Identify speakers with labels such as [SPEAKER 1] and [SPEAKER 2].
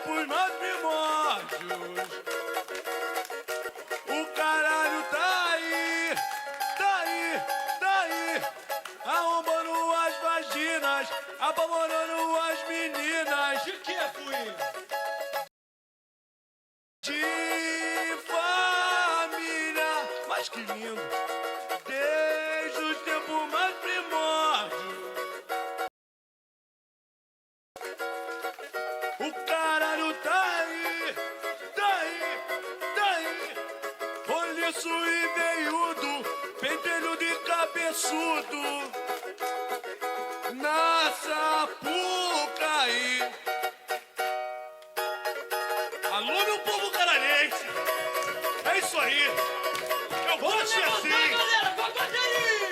[SPEAKER 1] tempos mais primórdios. O caralho tá aí, tá aí, tá aí, arrombando as vaginas, apavorando as meninas.
[SPEAKER 2] De que, Fui?
[SPEAKER 1] De família, mas que lindo, desde os tempos mais primórdios. O caralho tá aí, tá aí, tá aí, roliço e veiudo, pentelho de cabeçudo, na Sapucaí. Alô, meu povo canarense, é isso aí, eu gosto assim.
[SPEAKER 2] Galera, com a bateria!